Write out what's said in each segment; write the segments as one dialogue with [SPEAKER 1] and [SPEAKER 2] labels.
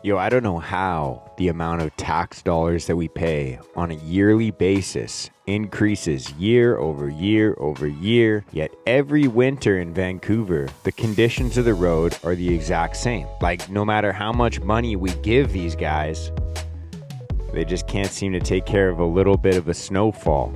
[SPEAKER 1] Yo, I don't know how the amount of tax dollars that we pay on a yearly basis increases year over year over year, yet every winter in Vancouver, the conditions of the road are the exact same. Like, no matter how much money we give these guys, they just can't seem to take care of a little bit of a snowfall.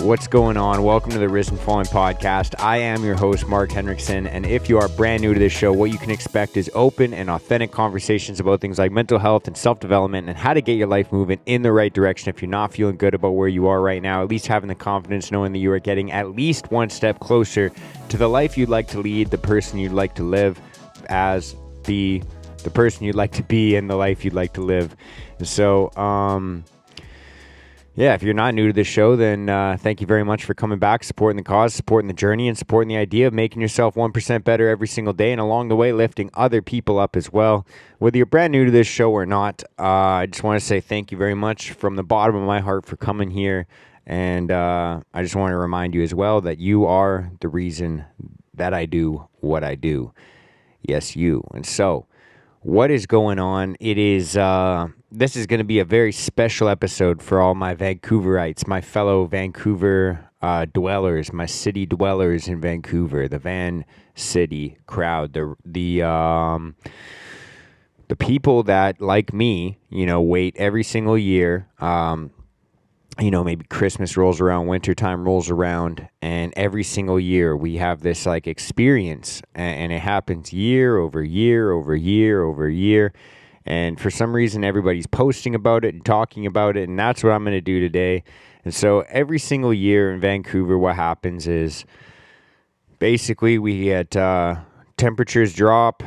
[SPEAKER 1] What's going on? Welcome to the Risen Fallen podcast. I am your host, Mark Henriksen, and if you are brand new to this show, what you can expect is open and authentic conversations about things like mental health and self-development and how to get your life moving in the right direction. If you're not feeling good about where you are right now, at least having the confidence knowing that you are getting at least one step closer to the life you'd like to lead, the person you'd like to live as, the person you'd like to be, and the life you'd like to live. So, yeah, if you're not new to this show, then thank you very much for coming back, supporting the cause, supporting the journey, and supporting the idea of making yourself 1% better every single day, and along the way, lifting other people up as well. Whether you're brand new to this show or not, I just want to say thank you very much from the bottom of my heart for coming here, and I just want to remind you as well that you are the reason that I do what I do. Yes, you. And so, what is going on? It is... This is going to be a very special episode for all my Vancouverites, my fellow Vancouver dwellers, my city dwellers in Vancouver, the Van City crowd, the people that, like me, wait every single year. Maybe Christmas rolls around, wintertime rolls around, and every single year we have this experience, and it happens year over year over year over year. And for some reason, everybody's posting about it and talking about it, and that's what I'm going to do today. And so every single year in Vancouver, what happens is basically we get temperatures drop.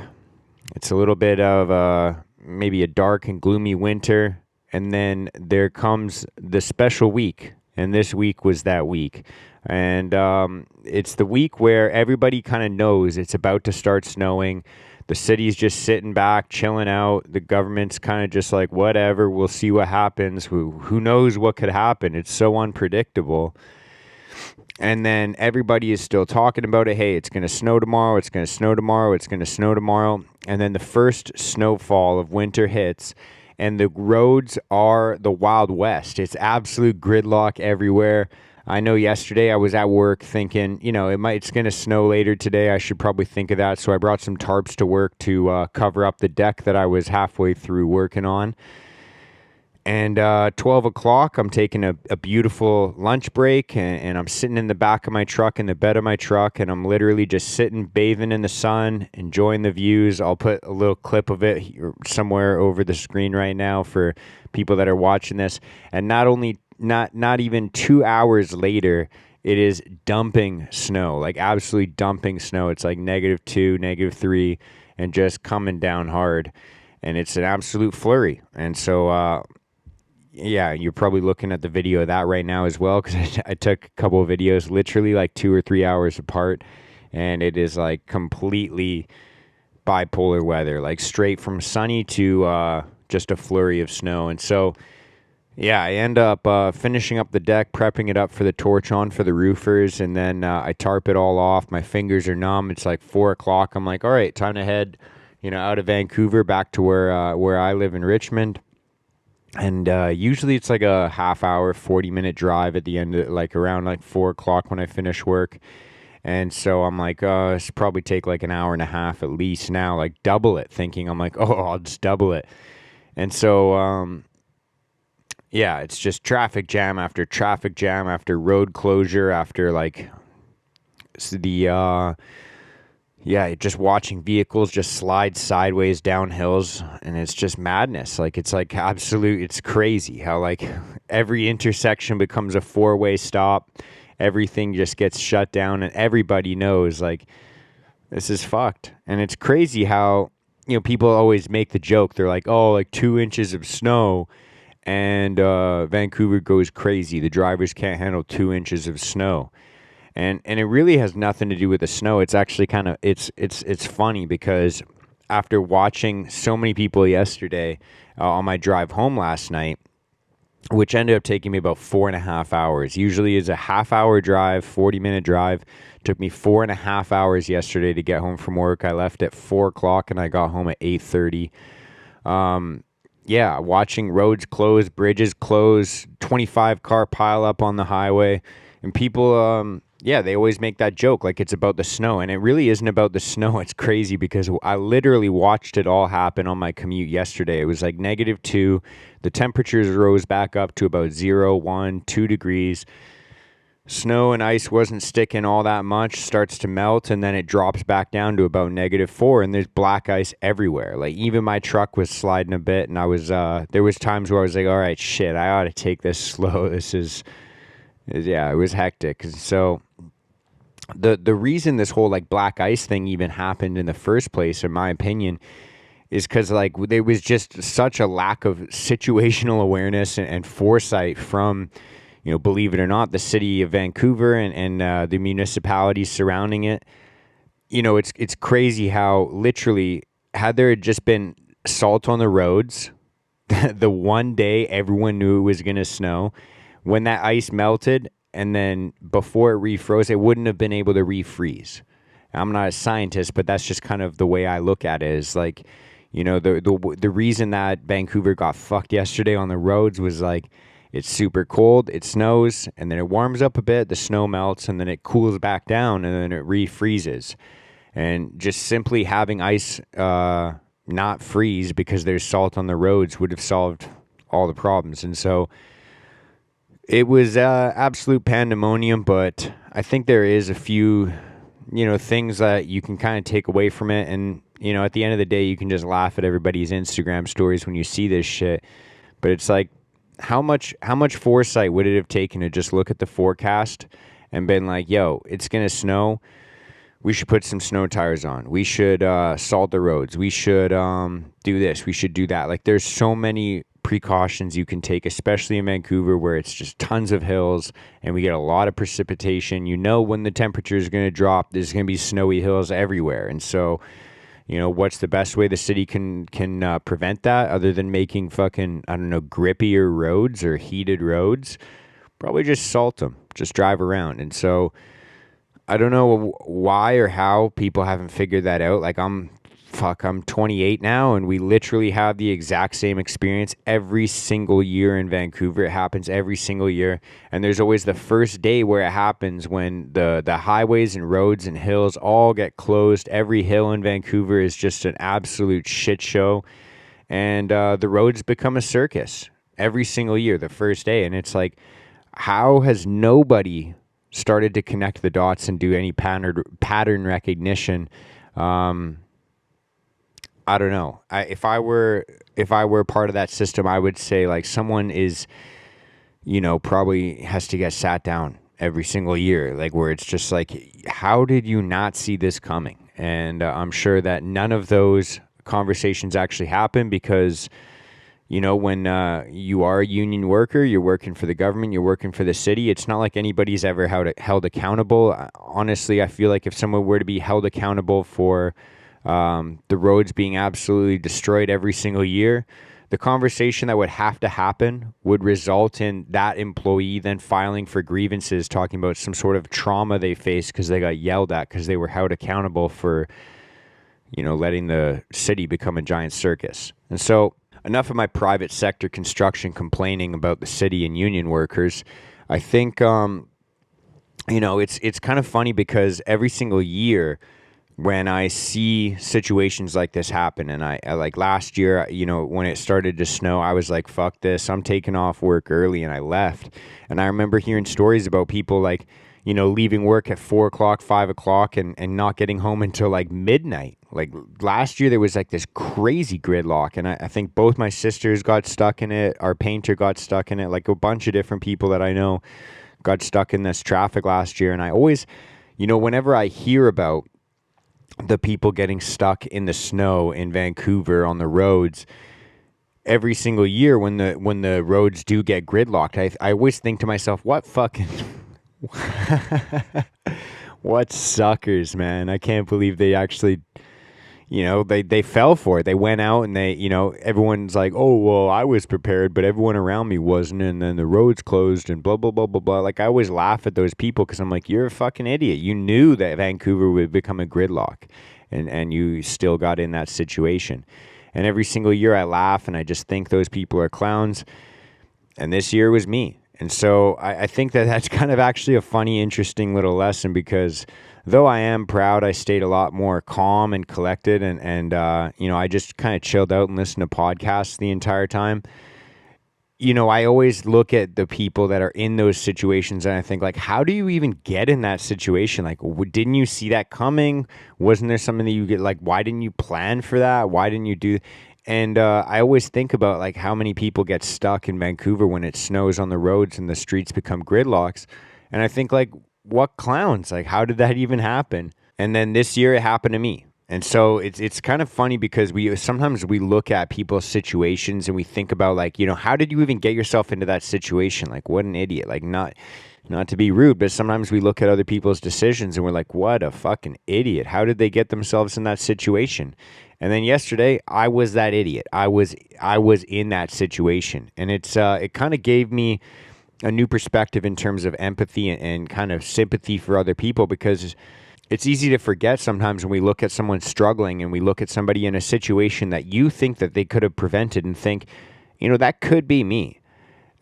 [SPEAKER 1] It's a little bit of maybe a dark and gloomy winter, and then there comes the special week, and this week was that week. And it's the week where everybody kind of knows it's about to start snowing. The city's just sitting back, chilling out. The government's kind of just like, whatever, we'll see what happens. Who knows what could happen? It's so unpredictable. And then everybody is still talking about it. Hey, it's going to snow tomorrow. It's going to snow tomorrow. It's going to snow tomorrow. And then the first snowfall of winter hits, and the roads are the Wild West. It's absolute gridlock everywhere. I know yesterday I was at work thinking, it's going to snow later today. I should probably think of that. So I brought some tarps to work to cover up the deck that I was halfway through working on. And 12 o'clock, I'm taking a beautiful lunch break, and I'm sitting in the back of my truck, in the bed of my truck, and I'm literally just sitting, bathing in the sun, enjoying the views. I'll put a little clip of it somewhere over the screen right now for people that are watching this. And not even 2 hours later, it is dumping snow, like absolutely dumping snow. It's like -2, -3, and just coming down hard. And it's an absolute flurry. And so, yeah, you're probably looking at the video of that right now as well, because I took a couple of videos literally like 2 or 3 hours apart. And it is like completely bipolar weather, like straight from sunny to just a flurry of snow. And so, yeah, I end up finishing up the deck, prepping it up for the torch on for the roofers, and then I tarp it all off. My fingers are numb. It's like 4 o'clock. I'm like, all right, time to head, out of Vancouver back to where I live in Richmond. And usually it's like a half hour, 40-minute drive at the end, around 4 o'clock when I finish work. And so I'm like, it's probably take like an hour and a half at least now, like double it, thinking I'm like, I'll just double it. And so, yeah, it's just traffic jam after road closure after just watching vehicles just slide sideways down hills, and it's just madness. It's crazy how every intersection becomes a 4-way stop. Everything just gets shut down, and everybody knows this is fucked. And it's crazy how people always make the joke. They're like, oh, like 2 inches of snow and Vancouver goes crazy. The drivers can't handle 2 inches of snow. And it really has nothing to do with the snow. It's actually kind of it's funny because after watching so many people yesterday on my drive home last night, which ended up taking me about 4.5 hours. Usually is a half-hour drive, 40-minute drive. Took me 4.5 hours yesterday to get home from work. I left at 4 o'clock and I got home at 8:30. Yeah, watching roads close, bridges close, 25 car pile up on the highway, and people, yeah, they always make that joke like it's about the snow, and it really isn't about the snow. It's crazy because I literally watched it all happen on my commute yesterday. It was like -2. The temperatures rose back up to about 0, 1, 2 degrees. Snow and ice wasn't sticking all that much, starts to melt, and then it drops back down to about -4, and there's black ice everywhere. Like, even my truck was sliding a bit, and there was times where I was like, all right, shit, I ought to take this slow. Yeah, it was hectic. So the reason this whole, like, black ice thing even happened in the first place, in my opinion, is because, like, there was just such a lack of situational awareness and foresight from, believe it or not, the city of Vancouver and the municipalities surrounding it. It's crazy how literally, had there just been salt on the roads, the one day everyone knew it was going to snow, when that ice melted and then before it refroze, it wouldn't have been able to refreeze. I'm not a scientist, but that's just kind of the way I look at it. Is like, the reason that Vancouver got fucked yesterday on the roads was like, it's super cold, it snows, and then it warms up a bit, the snow melts, and then it cools back down, and then it refreezes. And just simply having ice not freeze because there's salt on the roads would have solved all the problems. And so it was absolute pandemonium, but I think there is a few, things that you can kind of take away from it. And, at the end of the day, you can just laugh at everybody's Instagram stories when you see this shit. But it's like, how much foresight would it have taken to just look at the forecast and been like, yo, it's going to snow. We should put some snow tires on. We should salt the roads. We should do this. We should do that. Like, there's so many precautions you can take, especially in Vancouver, where it's just tons of hills and we get a lot of precipitation. When the temperature is going to drop, there's going to be snowy hills everywhere. And so, what's the best way the city can prevent that other than making fucking, I don't know, grippier roads or heated roads? Probably just salt them, just drive around. And so I don't know why or how people haven't figured that out. Like, I'm 28 now, and we literally have the exact same experience every single year in Vancouver. It happens every single year, and there's always the first day where it happens when the highways and roads and hills all get closed. Every hill in Vancouver is just an absolute shit show, and the roads become a circus every single year, the first day. And it's like, how has nobody started to connect the dots and do any pattern recognition? I don't know. If I were part of that system, I would say, like, someone is, probably has to get sat down every single year, like, where it's just like, how did you not see this coming? And I'm sure that none of those conversations actually happen because, when you are a union worker, you're working for the government, you're working for the city. It's not like anybody's ever held accountable. Honestly, I feel like if someone were to be held accountable for the roads being absolutely destroyed every single year, the conversation that would have to happen would result in that employee then filing for grievances, talking about some sort of trauma they faced because they got yelled at because they were held accountable for, letting the city become a giant circus. And so, enough of my private sector construction complaining about the city and union workers. I think, it's kind of funny because every single year, when I see situations like this happen, and I like last year, when it started to snow, I was like, fuck this, I'm taking off work early, and I left. And I remember hearing stories about people like, leaving work at 4 o'clock, 5 o'clock, and not getting home until like midnight. Like last year, there was like this crazy gridlock, and I think both my sisters got stuck in it, our painter got stuck in it, like a bunch of different people that I know got stuck in this traffic last year. And I always, whenever I hear about the people getting stuck in the snow in Vancouver on the roads every single year when the roads do get gridlocked. I always think to myself, what fucking what suckers, man. I can't believe they actually, they fell for it. They went out and everyone's like, oh, well, I was prepared, but everyone around me wasn't. And then the roads closed and blah, blah, blah, blah, blah. Like, I always laugh at those people because I'm like, you're a fucking idiot. You knew that Vancouver would become a gridlock, and you still got in that situation. And every single year I laugh and I just think those people are clowns. And this year was me. And so I think that that's kind of actually a funny, interesting little lesson, because though I am proud, I stayed a lot more calm and collected. And I just kind of chilled out and listened to podcasts the entire time. I always look at the people that are in those situations and I think, like, how do you even get in that situation? Like, didn't you see that coming? Wasn't there something that you get, like, why didn't you plan for that? Why didn't you do? And I always think about, like, how many people get stuck in Vancouver when it snows on the roads and the streets become gridlocks. And I think, like, what clowns? Like, how did that even happen? And then this year it happened to me. And so it's kind of funny because sometimes we look at people's situations and we think about, like, how did you even get yourself into that situation? Like, what an idiot. Like, not to be rude, but sometimes we look at other people's decisions and we're like, what a fucking idiot. How did they get themselves in that situation? And then yesterday, I was that idiot. I was in that situation. And it kind of gave me a new perspective in terms of empathy and kind of sympathy for other people, because it's easy to forget sometimes when we look at someone struggling and we look at somebody in a situation that you think that they could have prevented and think, that could be me.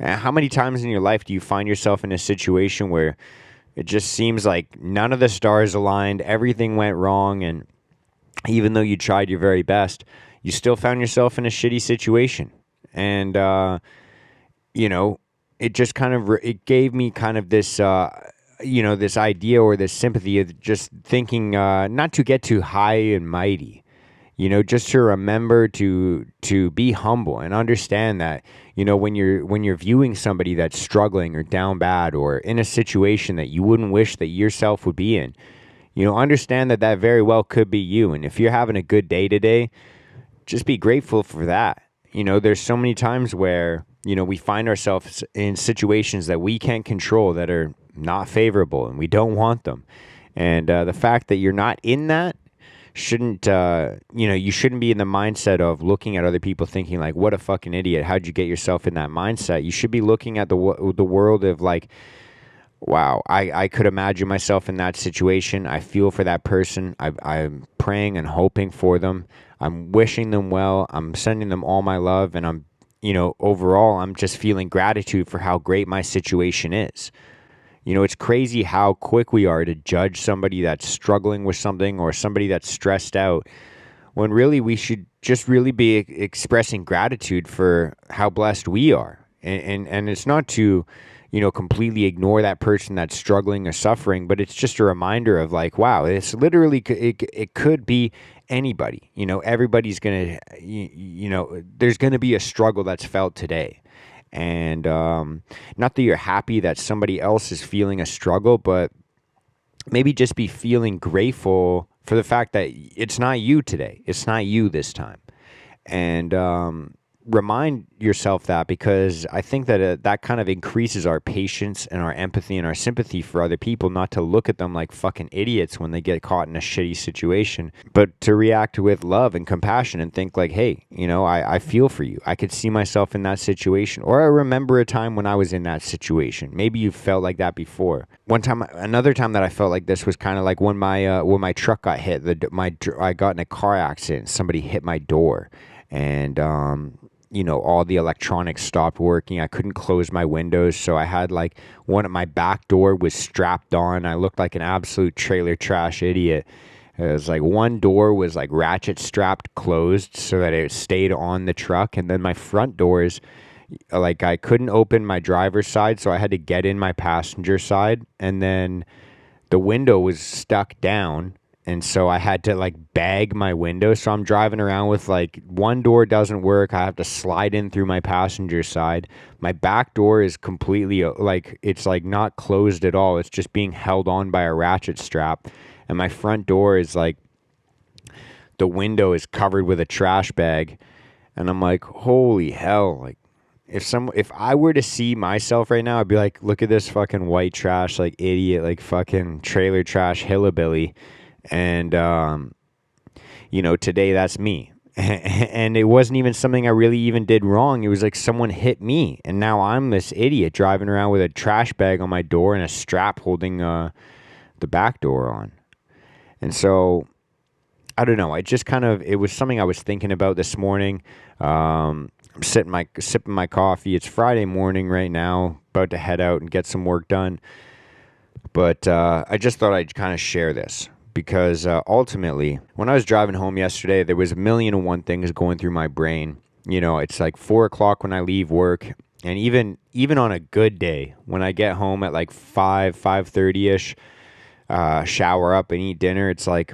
[SPEAKER 1] How many times in your life do you find yourself in a situation where it just seems like none of the stars aligned, everything went wrong, and even though you tried your very best, you still found yourself in a shitty situation? And, it just kind of, it gave me kind of this, this idea or this sympathy of just thinking, not to get too high and mighty, just to remember to be humble and understand that, when you're viewing somebody that's struggling or down bad or in a situation that you wouldn't wish that yourself would be in, understand that very well could be you. And if you're having a good day today, just be grateful for that. There's so many times where, we find ourselves in situations that we can't control that are not favorable and we don't want them. And the fact that you're not in that shouldn't, you shouldn't be in the mindset of looking at other people thinking, like, what a fucking idiot. How'd you get yourself in that mindset? You should be looking at the world of, like, wow, I could imagine myself in that situation. I feel for that person. I'm praying and hoping for them. I'm wishing them well. I'm sending them all my love. And I'm, overall, I'm just feeling gratitude for how great my situation is. It's crazy how quick we are to judge somebody that's struggling with something or somebody that's stressed out, when really we should just really be expressing gratitude for how blessed we are. And it's not to, completely ignore that person that's struggling or suffering, but it's just a reminder of, like, wow, it's literally, it could be anybody. Everybody's going to, there's going to be a struggle that's felt today. And not that you're happy that somebody else is feeling a struggle, but maybe just be feeling grateful for the fact that it's not you today. It's not you this time. And remind yourself that, because I think that that kind of increases our patience and our empathy and our sympathy for other people, not to look at them like fucking idiots when they get caught in a shitty situation, but to react with love and compassion and think, like, hey, I feel for you. I could see myself in that situation, or I remember a time when I was in that situation. Maybe you felt like that before. Another time that I felt like this was kind of like when my truck got hit. I got in a car accident. Somebody hit my door, and all the electronics stopped working. I couldn't close my windows, so I had, like, my back door was strapped on. I looked like an absolute trailer trash idiot. It was like one door was, like, ratchet strapped closed so that it stayed on the truck, and then my front doors, like, I couldn't open my driver's side, so I had to get in my passenger side, and then the window was stuck down. And so I had to, like, bag my window. So I'm driving around with, like, one door doesn't work. I have to slide in through my passenger side. My back door is completely, like, it's, like, not closed at all. It's just being held on by a ratchet strap. And my front door is, like, the window is covered with a trash bag. And I'm like, holy hell. Like, if I were to see myself right now, I'd be like, look at this fucking white trash, like idiot, like fucking trailer trash hillbilly. And, today that's me. And it wasn't even something I really even did wrong. It was like someone hit me. And now I'm this idiot driving around with a trash bag on my door and a strap holding the back door on. And so, I don't know. It was something I was thinking about this morning. I'm sipping my coffee. It's Friday morning right now, about to head out and get some work done. But I just thought I'd kind of share this because ultimately, when I was driving home yesterday, there was a million and one things going through my brain. It's like 4:00 when I leave work, and even on a good day, when I get home at like 5:30ish, shower up and eat dinner, it's like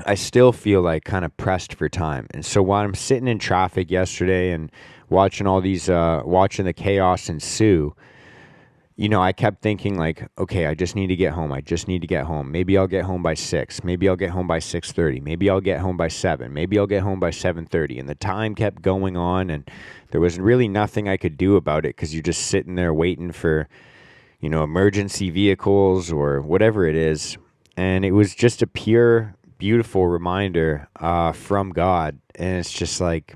[SPEAKER 1] I still feel like kind of pressed for time. And so while I'm sitting in traffic yesterday and watching watching the chaos ensue, I kept thinking like, okay, I just need to get home. I just need to get home. Maybe I'll get home by 6. Maybe I'll get home by 6:30. Maybe I'll get home by 7. Maybe I'll get home by 7:30. And the time kept going on, and there was really nothing I could do about it because you're just sitting there waiting for, emergency vehicles or whatever it is. And it was just a pure, beautiful reminder from God. And it's just like,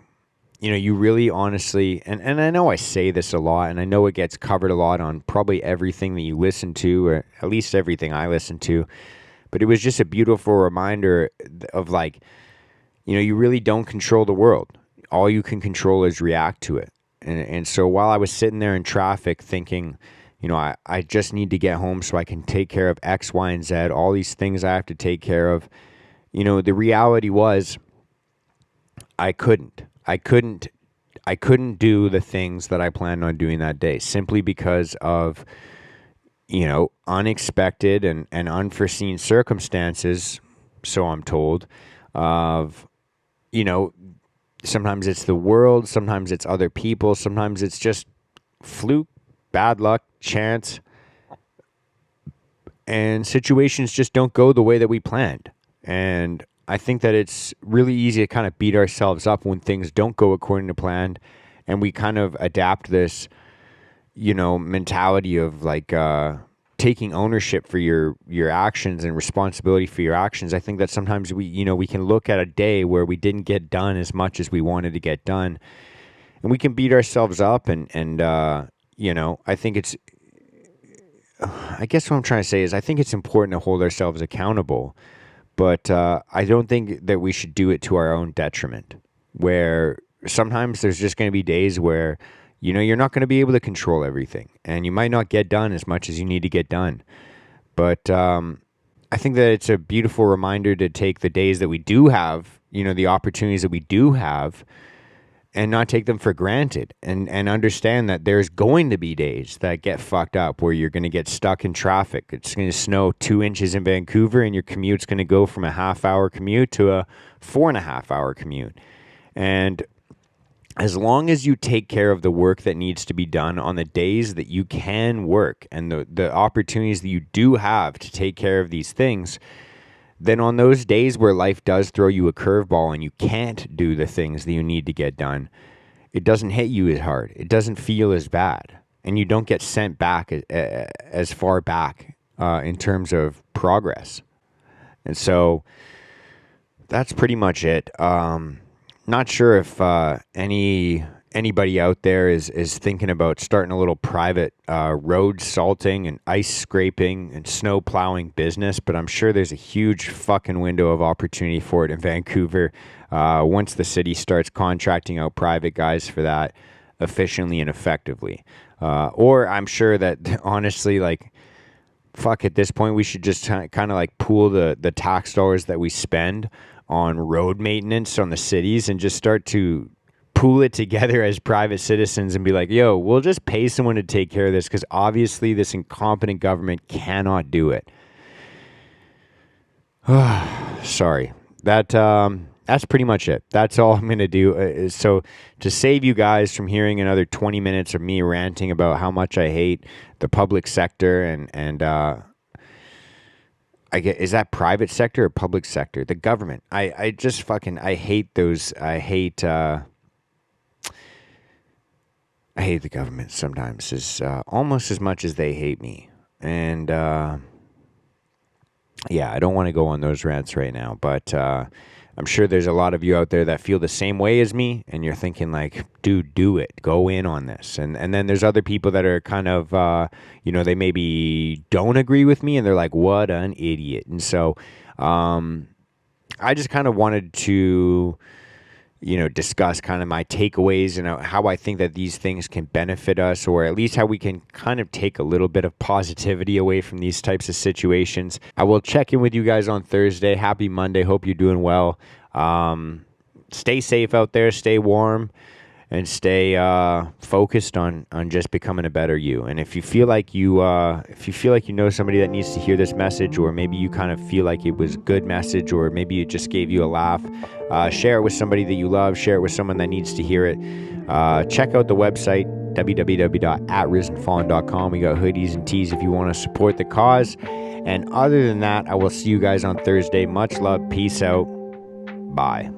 [SPEAKER 1] you really honestly, and I know I say this a lot, and I know it gets covered a lot on probably everything that you listen to, or at least everything I listen to, but it was just a beautiful reminder of like, you really don't control the world. All you can control is react to it. And so while I was sitting there in traffic thinking, I just need to get home so I can take care of X, Y, and Z, all these things I have to take care of, the reality was I couldn't do the things that I planned on doing that day simply because of, unexpected and unforeseen circumstances. So I'm told of, sometimes it's the world, sometimes it's other people, sometimes it's just fluke, bad luck, chance, and situations just don't go the way that we planned. And I think that it's really easy to kind of beat ourselves up when things don't go according to plan, and we kind of adapt this, mentality of like taking ownership for your actions and responsibility for your actions. I think that sometimes we can look at a day where we didn't get done as much as we wanted to get done, and we can beat ourselves up. And I think I guess what I'm trying to say is I think it's important to hold ourselves accountable. But I don't think that we should do it to our own detriment, where sometimes there's just going to be days where, you're not going to be able to control everything, and you might not get done as much as you need to get done. But I think that it's a beautiful reminder to take the days that we do have, the opportunities that we do have, and not take them for granted, and understand that there's going to be days that get fucked up where you're going to get stuck in traffic. It's going to snow 2 inches in Vancouver, and your commute's going to go from a half-hour commute to a 4.5-hour commute. And as long as you take care of the work that needs to be done on the days that you can work, and the opportunities that you do have to take care of these things, then on those days where life does throw you a curveball and you can't do the things that you need to get done, it doesn't hit you as hard. It doesn't feel as bad. And you don't get sent back as far back in terms of progress. And so that's pretty much it. Not sure if anybody out there is thinking about starting a little private road salting and ice scraping and snow plowing business, but I'm sure there's a huge fucking window of opportunity for it in Vancouver once the city starts contracting out private guys for that efficiently and effectively. Or I'm sure that honestly, like, fuck, at this point we should just kind of like pool the tax dollars that we spend on road maintenance on the cities and just start to pool it together as private citizens and be like, yo, we'll just pay someone to take care of this because obviously this incompetent government cannot do it. Sorry. That's pretty much it. That's all I'm going to do. So to save you guys from hearing another 20 minutes of me ranting about how much I hate the public sector and I get, is that private sector or public sector? The government. I just fucking, I hate those. I hate the government sometimes as almost as much as they hate me. And yeah, I don't want to go on those rants right now, but I'm sure there's a lot of you out there that feel the same way as me, and you're thinking like, dude, do it, go in on this. And then there's other people that are kind of, they maybe don't agree with me, and they're like, what an idiot. And so I just kind of wanted to discuss kind of my takeaways and how I think that these things can benefit us, or at least how we can kind of take a little bit of positivity away from these types of situations. I will check in with you guys on Thursday. Happy Monday. Hope you're doing well. Stay safe out there. Stay warm. And stay focused on just becoming a better you. And if you feel like you know somebody that needs to hear this message, or maybe you kind of feel like it was a good message, or maybe it just gave you a laugh, share it with somebody that you love. Share it with someone that needs to hear it. Check out the website www.atrisenfallen.com. We got hoodies and tees if you want to support the cause. And other than that, I will see you guys on Thursday. Much love. Peace out. Bye.